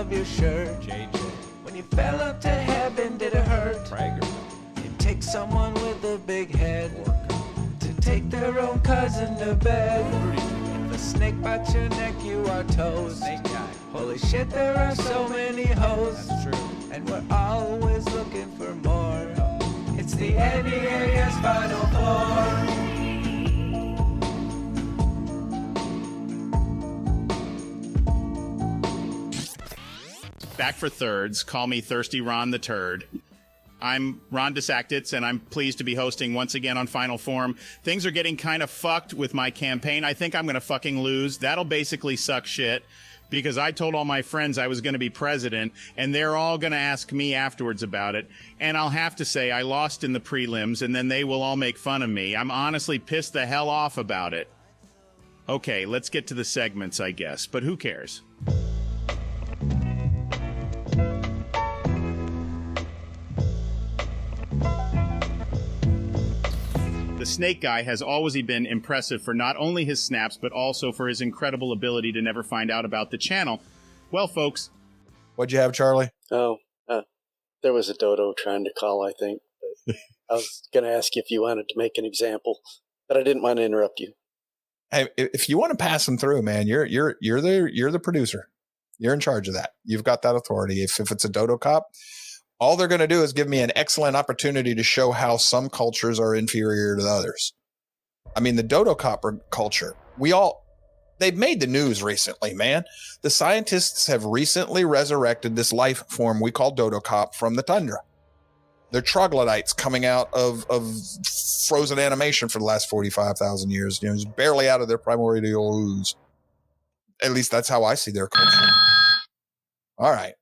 of your shirt. JJ. When you fell up to heaven, did it hurt? Prager. It takes someone with a big head to take their own cousin to bed. If a snake bites your neck, you are toast. Snake guy. Holy shit, there are so many hoes. That's true. And we're always looking for more. It's the NEAS Final Four. Back for thirds. Call me Thirsty Ron the Turd. I'm Ron DeSactitz, and I'm pleased to be hosting once again on Final Form. Things are getting kind of fucked with my campaign. I think I'm going to fucking lose. That'll basically suck shit, because I told all my friends I was going to be president, and they're all going to ask me afterwards about it. And I'll have to say I lost in the prelims, and then they will all make fun of me. I'm honestly pissed the hell off about it. Okay, let's get to the segments, I guess, but who cares? The snake guy has always been impressive for not only his snaps, but also for his incredible ability to never find out about the channel. Well, folks. What'd you have, Charlie? Oh, there was a dodo trying to call, I think. But I was going to ask you if you wanted to make an example, but I didn't want to interrupt you. Hey, if you want to pass them through, man, you're the producer. You're in charge of that. You've got that authority. If it's a dodo cop, all they're going to do is give me an excellent opportunity to show how some cultures are inferior to others. I mean, the dodo cop culture, they've made the news recently, man. The scientists have recently resurrected this life form we call dodo cop from the tundra. They're troglodytes coming out of frozen animation for the last 45,000 years. You know, it's barely out of their primordial ooze. At least that's how I see their culture. All right.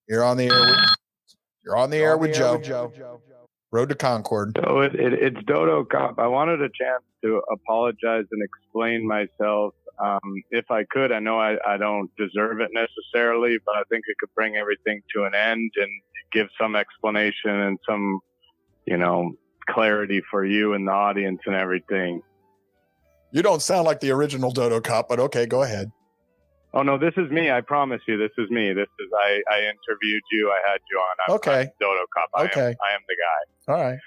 You're on the air with Joe. Road to Concord. So it's Dodo Cop. I wanted a chance to apologize and explain myself. If I could, I know I don't deserve it necessarily, but I think it could bring everything to an end and give some explanation and some, clarity for you and the audience and everything. You don't sound like the original Dodo Cop, but okay, go ahead. Oh, no, this is me. I promise you, this is me. I interviewed you. I had you on. I'm Dodo Cop. I am the guy. All right.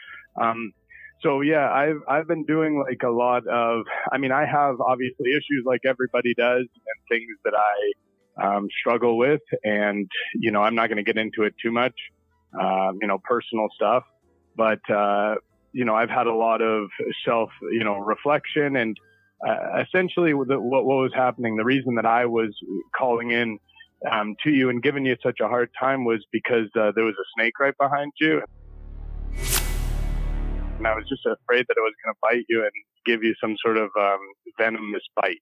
So, yeah, I've been doing like a lot of, I have obviously issues like everybody does and things that I struggle with. And, I'm not going to get into it too much, personal stuff. But, I've had a lot of self, reflection and essentially what was happening. The reason that I was calling in to you and giving you such a hard time was because there was a snake right behind you. And I was just afraid that it was going to bite you and give you some sort of venomous bite.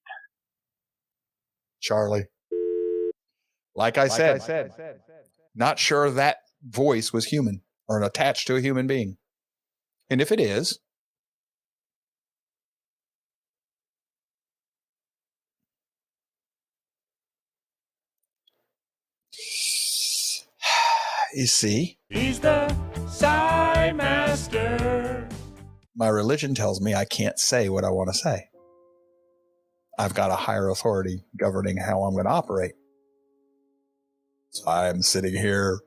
Charlie, like I said, not sure that voice was human or attached to a human being. And if it is, you see, He's the Psy Master. My religion tells me I can't say what I want to say. I've got a higher authority governing how I'm going to operate. So I'm sitting here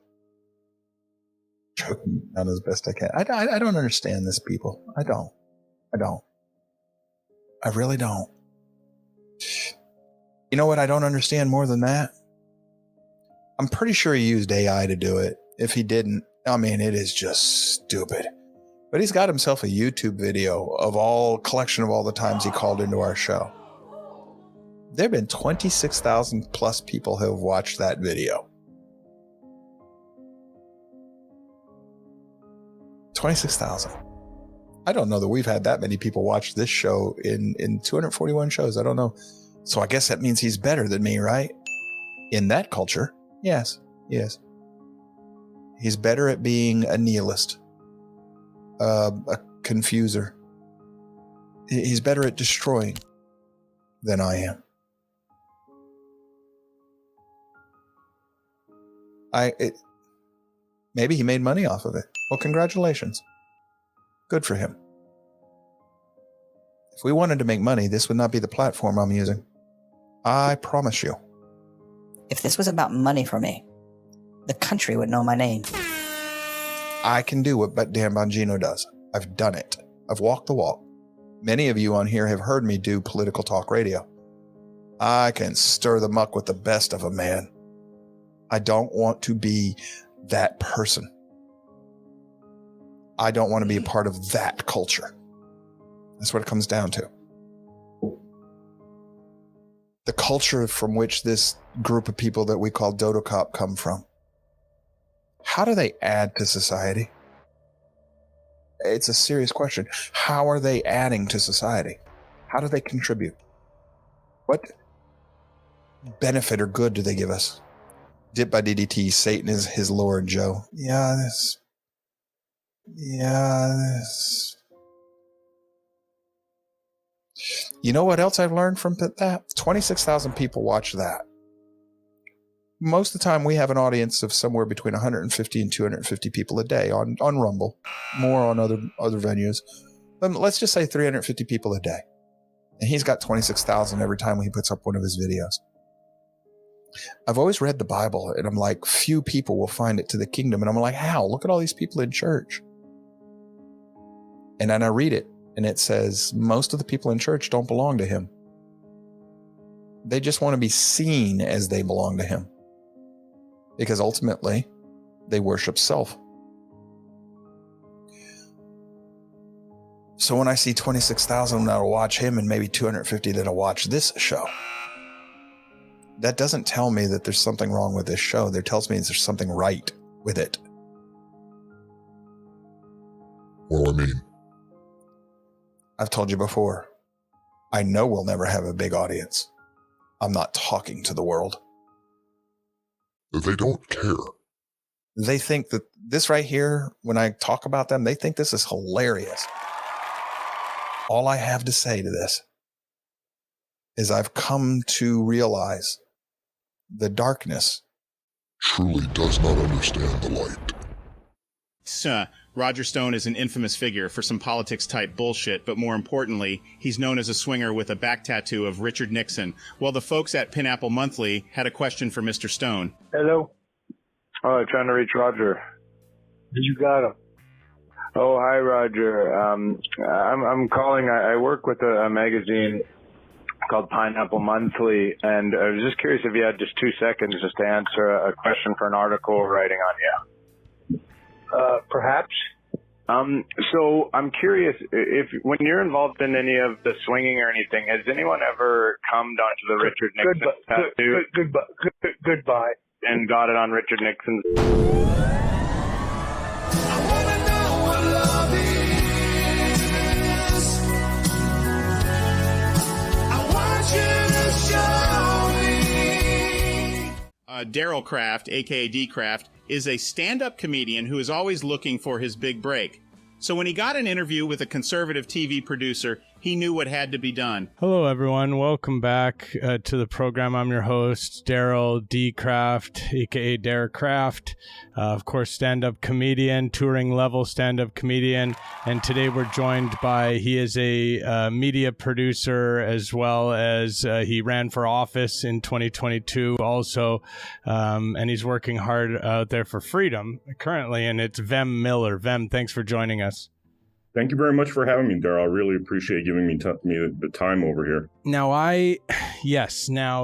choking on as best I can. I don't understand this, people. I don't. I really don't. You know what I don't understand more than that? I'm pretty sure he used AI to do it. If he didn't, it is just stupid. But he's got himself a YouTube video of collection of all the times he called into our show. There have been 26,000 plus people who have watched that video. 26,000. I don't know that we've had that many people watch this show in 241 shows. I don't know. So I guess that means he's better than me, right? In that culture, yes, he is. He's better at being a nihilist, a confuser. He's better at destroying than I am. Maybe he made money off of it. Well, congratulations. Good for him. If we wanted to make money, this would not be the platform I'm using. I promise you. If this was about money for me, The country would know my name. I can do what Dan Bongino does. I've done it. I've walked the walk. Many of you on here have heard me do political talk radio. I can stir the muck with the best of them, man. I don't want to be that person. I don't want to be a part of that culture. That's what it comes down to. The culture from which this group of people that we call Dodo Cop come from. How do they add to society? It's a serious question. How are they adding to society? How do they contribute? What benefit or good do they give us? Dip by DDT, Satan is his Lord, Joe. Yes. You know what else I've learned from that? 26,000 people watch that. Most of the time we have an audience of somewhere between 150 and 250 people a day on Rumble, more on other venues. But let's just say 350 people a day. And he's got 26,000 every time he puts up one of his videos. I've always read the Bible and I'm like, few people will find it to the kingdom. And I'm like, how? Look at all these people in church. And then I read it and it says most of the people in church don't belong to him. They just want to be seen as they belong to him. Because ultimately, they worship self. So when I see 26,000 that'll watch him and maybe 250 that'll watch this show, that doesn't tell me that there's something wrong with this show. That tells me there's something right with it. What do I mean? I've told you before, I know we'll never have a big audience. I'm not talking to the world. They don't care. They think that this right here, when I talk about them, they think this is hilarious. All I have to say to this is I've come to realize the darkness truly does not understand the light. Roger Stone is an infamous figure for some politics-type bullshit, but more importantly, he's known as a swinger with a back tattoo of Richard Nixon. Well, the folks at Pineapple Monthly had a question for Mr. Stone. Hello? Oh, trying to reach Roger. You got him. Oh, hi, Roger. I'm calling. I work with a magazine called Pineapple Monthly, and I was just curious if you had just 2 seconds just to answer a question for an article we're writing on you. Perhaps. So I'm curious if when you're involved in any of the swinging or anything, has anyone ever cummed onto the Richard Nixon tattoo? Goodbye. And got it on Richard Nixon's. Daryl Kraft, a.k.a. D. Kraft, is a stand-up comedian who is always looking for his big break. So when he got an interview with a conservative TV producer, he knew what had to be done. Hello, everyone. Welcome back to the program. I'm your host, Daryl D. Kraft, a.k.a. Derek Kraft. Of course, stand-up comedian, touring-level stand-up comedian. And today we're joined by, he is a media producer as well as he ran for office in 2022 also. And he's working hard out there for freedom currently. And it's Vem Miller. Vem, thanks for joining us. Thank you very much for having me, Daryl. I really appreciate giving me the time over here. Now,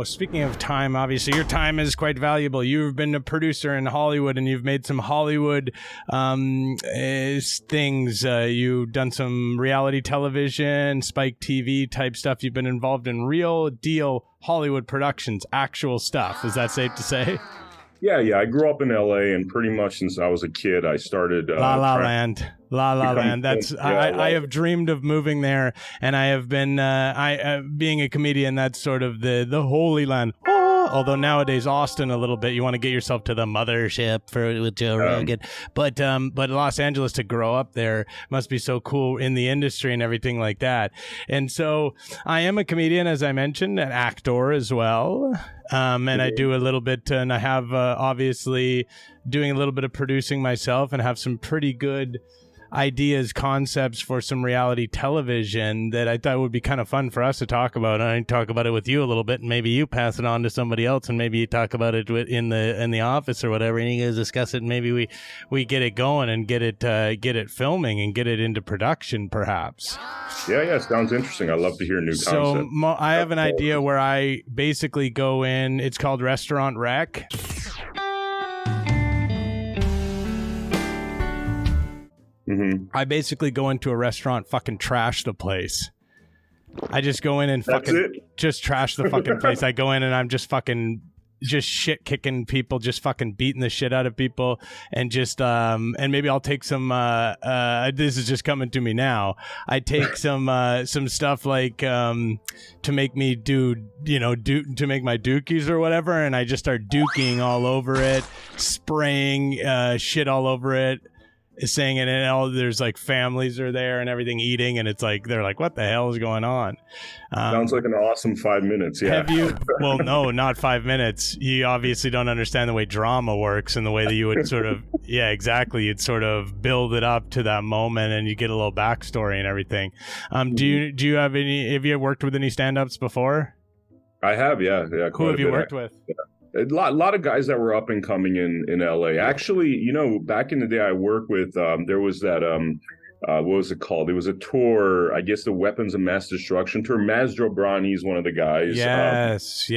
speaking of time, obviously your time is quite valuable. You've been a producer in Hollywood and you've made some Hollywood things. You've done some reality television, Spike TV type stuff. You've been involved in real deal Hollywood productions, actual stuff. Is that safe to say? Yeah. I grew up in LA, and pretty much since I was a kid, I started La La Land. That's I have dreamed of moving there, and I have been being a comedian. That's sort of the Holy Land. Although nowadays Austin a little bit, you want to get yourself to the mothership with Joe Rogan. But Los Angeles, to grow up there must be so cool in the industry and everything like that. And so I am a comedian, as I mentioned, an actor as well. And I do a little bit, and I have obviously doing a little bit of producing myself, and have some pretty good ideas, concepts for some reality television that I thought would be kind of fun for us to talk about. And I talk about it with you a little bit, and maybe you pass it on to somebody else, and maybe you talk about it in the office or whatever, and you guys discuss it, and maybe we get it going and get it filming and get it into production, perhaps. Yeah, sounds interesting. I love to hear new concepts. So I have an idea where I basically go in. It's called Restaurant Rec. Mm-hmm. I basically go into a restaurant, fucking trash the place. I just go in and fucking just trash the fucking place. I go in and I'm just fucking shit kicking people, just fucking beating the shit out of people, and just and maybe I'll take some this is just coming to me now. I take some stuff like to make me to make my dookies or whatever, and I just start duking all over it, spraying shit all over it, saying it, and all there's like families are there and everything eating, and it's like they're like, what the hell is going on? Sounds like an awesome 5 minutes. Yeah. Have you? Well, no, not 5 minutes. You obviously don't understand the way drama works and the way that you would sort of, yeah, exactly. You'd sort of build it up to that moment, and you get a little backstory and everything. Do you have you worked with any stand-ups before? I have, yeah. Who have you worked with? Yeah. A lot of guys that were up and coming in LA. Actually, back in the day, I worked with. There was that. What was it called? It was a tour. I guess the Weapons of Mass Destruction tour. Maz Jobrani is one of the guys. Yes,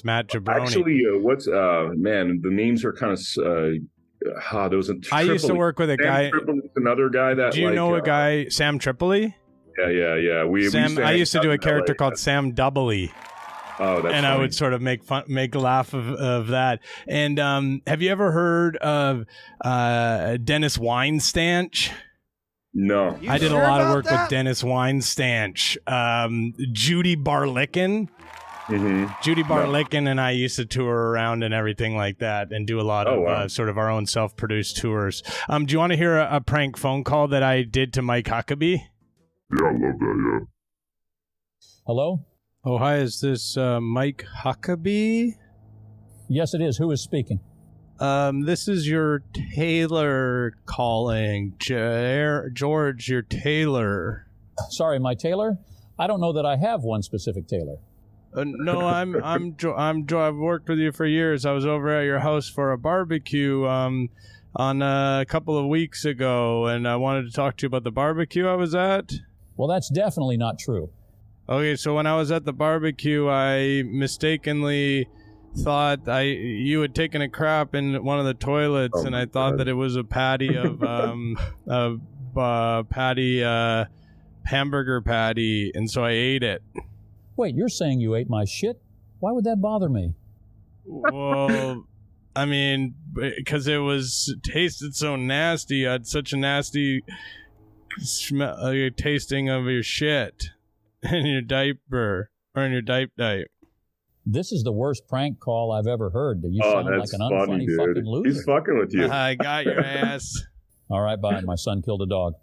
Matt Jobrani. Actually, what's man? The names are kind of. There was a. I used to work with a guy. Another guy that. Do you know a guy, Sam Tripoli? Yeah. I used to do a character called Sam Doubly. Oh, that's and funny. I would sort of make a laugh of that. And have you ever heard of Dennis Weinstanch? No. I did a lot of work with Dennis Weinstanch. Judy Barlicken. Mm-hmm. Judy Barlicken and I used to tour around and everything like that, and do a lot of sort of our own self-produced tours. Do you want to hear a prank phone call that I did to Mike Huckabee? Yeah, I love that, yeah. Hello? Oh, hi, is this Mike Huckabee? Yes, it is. Who is speaking? This is your tailor calling. George, your tailor. Sorry, my tailor? I don't know that I have one specific tailor. No, I've worked with you for years. I was over at your house for a barbecue on a couple of weeks ago, and I wanted to talk to you about the barbecue I was at. Well, that's definitely not true. Okay, so when I was at the barbecue, I mistakenly thought you had taken a crap in one of the toilets, and I thought that it was a patty of hamburger patty, and so I ate it. Wait, you're saying you ate my shit? Why would that bother me? Well, I mean, because it tasted so nasty. I had such a nasty smell, tasting of your shit. In your diaper, or in your dipe. This is the worst prank call I've ever heard. You sound like an unfunny fucking loser. He's fucking with you. I got your ass. All right, bye. My son killed a dog.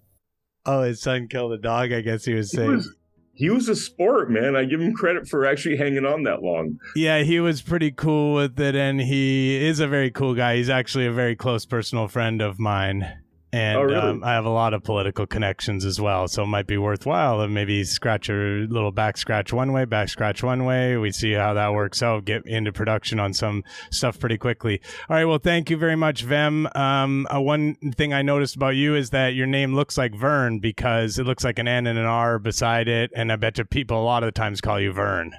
Oh, his son killed a dog, I guess he was saying. He was a sport, man. I give him credit for actually hanging on that long. Yeah, he was pretty cool with it, and he is a very cool guy. He's actually a very close personal friend of mine. And really? I have a lot of political connections as well, so it might be worthwhile to maybe scratch a little back scratch one way, back scratch one way. We see how that works out, get into production on some stuff pretty quickly. All right, well, thank you very much, Vem. One thing I noticed about you is that your name looks like Vern, because it looks like an N and an R beside it, and I bet you people a lot of the times call you Vern.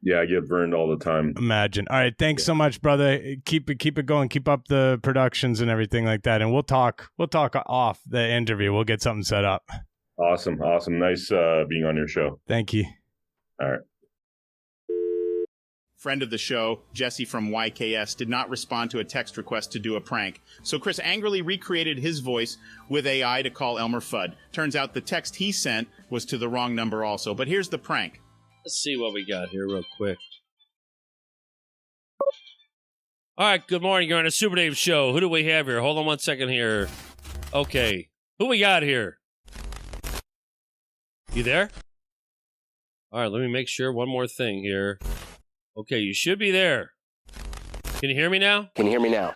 Yeah, I get burned all the time. Imagine. All right, thanks so much, brother. Keep it going. Keep up the productions and everything like that, and we'll talk off the interview. We'll get something set up. Awesome. Nice being on your show. Thank you. All right. Friend of the show, Jesse from YKS, did not respond to a text request to do a prank. So Chris angrily recreated his voice with AI to call Elmer Fudd. Turns out the text he sent was to the wrong number also. But here's the prank. Let's see what we got here real quick. All right, good morning. You're on a Super Dave show. Who do we have here? Hold on one second here. Okay. Who we got here? You there? All right, let me make sure. One more thing here. Okay, you should be there. Can you hear me now? Can you hear me now?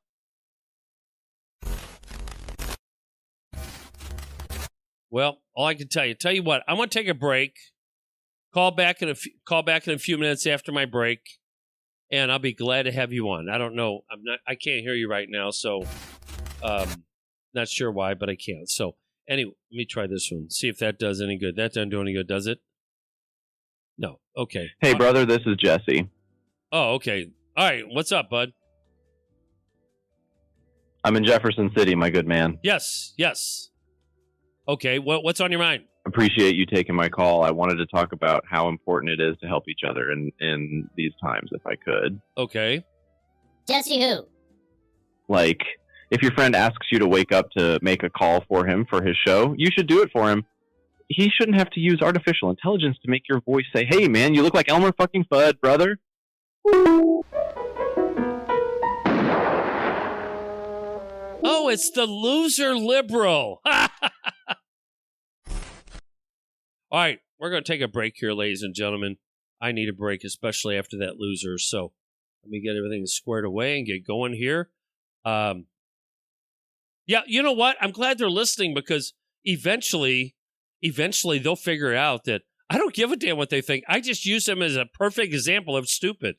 Well, all I can tell you what, I'm going to take a break. Call back in a few minutes after my break, and I'll be glad to have you on. I don't know. I can't hear you right now, so not sure why, but I can't. So anyway, let me try this one. See if that does any good. That doesn't do any good, does it? No. Okay. Hey, brother, this is Jesse. Oh, okay. All right. What's up, bud? I'm in Jefferson City, my good man. Yes. Okay. What's on your mind? Appreciate you taking my call. I wanted to talk about how important it is to help each other in these times, if I could. Okay. Jesse who? Like, if your friend asks you to wake up to make a call for him for his show, you should do it for him. He shouldn't have to use artificial intelligence to make your voice say, "Hey, man, you look like Elmer fucking Fudd, brother." Oh, it's the loser liberal. All right, we're going to take a break here, ladies and gentlemen. I need a break, especially after that loser. So let me get everything squared away and get going here. Yeah, you know what? I'm glad they're listening because eventually they'll figure out that I don't give a damn what they think. I just use them as a perfect example of stupid.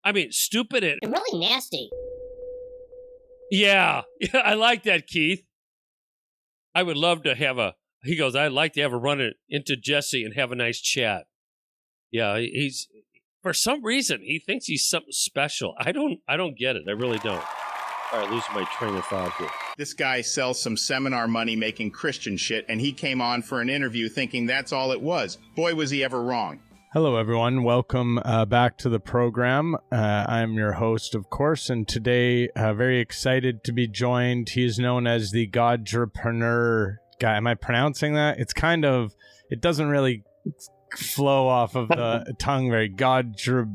I mean, stupid and really nasty. Yeah, I like that, Keith. I would love to have he goes, I'd like to have a run into Jesse and have a nice chat. Yeah, he's, for some reason, he thinks he's something special. I don't get it. I really don't. All right, losing my train of thought here. This guy sells some seminar money making Christian shit, and he came on for an interview thinking that's all it was. Boy, was he ever wrong. Hello, everyone. Welcome back to the program. I'm your host, of course, and today, very excited to be joined. He is known as the Godpeneur guy. Am I pronouncing that? It's kind of, it doesn't really flow off of the tongue very. Godpeneur.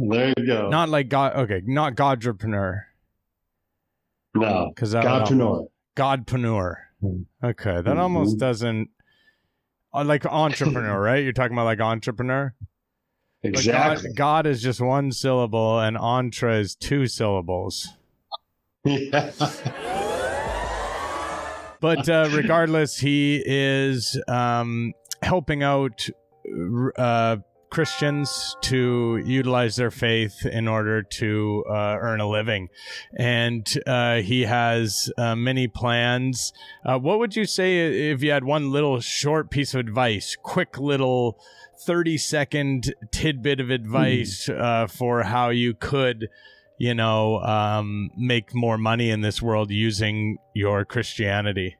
There you go. Not like God. Okay, not Godpeneur. No, because Godpeneur. Okay, that almost doesn't like entrepreneur, right? You're talking about like entrepreneur. Exactly. God is just one syllable, and entre is two syllables. Yeah. But regardless, he is helping out Christians to utilize their faith in order to earn a living. And he has many plans. What would you say if you had one little short piece of advice, quick little 30-second tidbit of advice for how you could, make more money in this world using your Christianity?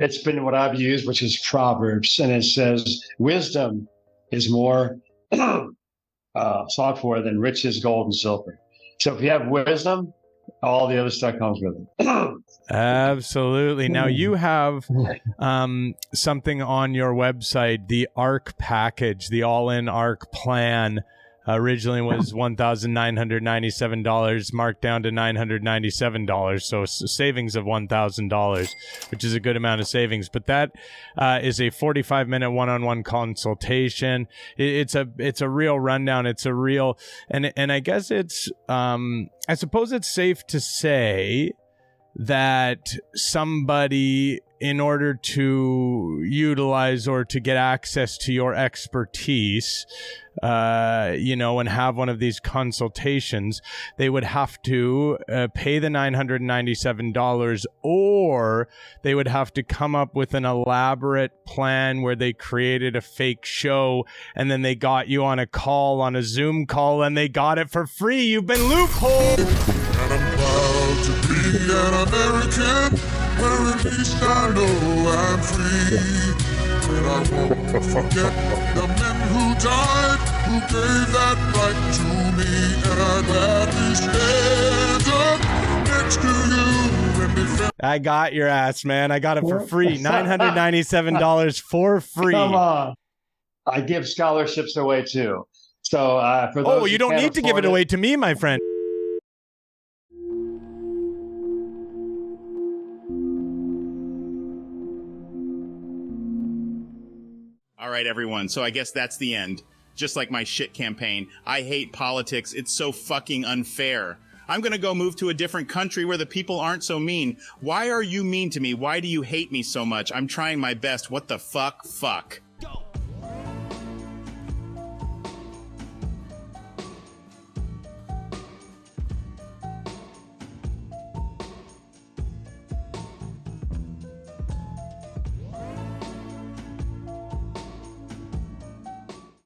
It's been what I've used, which is Proverbs, and it says, wisdom is more sought for than riches, gold, and silver. So if you have wisdom, all the other stuff comes with it. Absolutely. Now you have something on your website, the ARC package, the all-in ARC plan. Originally was $1,997, marked down to $997, so savings of $1,000, which is a good amount of savings. But that is a 45-minute one-on-one consultation. It's a real rundown. It's a real, and I guess it's I suppose it's safe to say that somebody, in order to utilize or to get access to your expertise, and have one of these consultations, they would have to pay the $997, or they would have to come up with an elaborate plan where they created a fake show and then they got you on a call, on a Zoom call, and they got it for free. You've been loopholed. And I'm proud to be an American, where at least I know I'm free. But I won't forget the men who died, who gave that right to me. And I'd gladly stand up next to you and defend. I got your ass, man. I got it for free. $997 for free. Come on. I give scholarships away too. So for those you don't need to give it away to me, my friend. All right, everyone. So I guess that's the end. Just like my shit campaign. I hate politics. It's so fucking unfair. I'm going to go move to a different country where the people aren't so mean. Why are you mean to me? Why do you hate me so much? I'm trying my best. What the fuck? Fuck.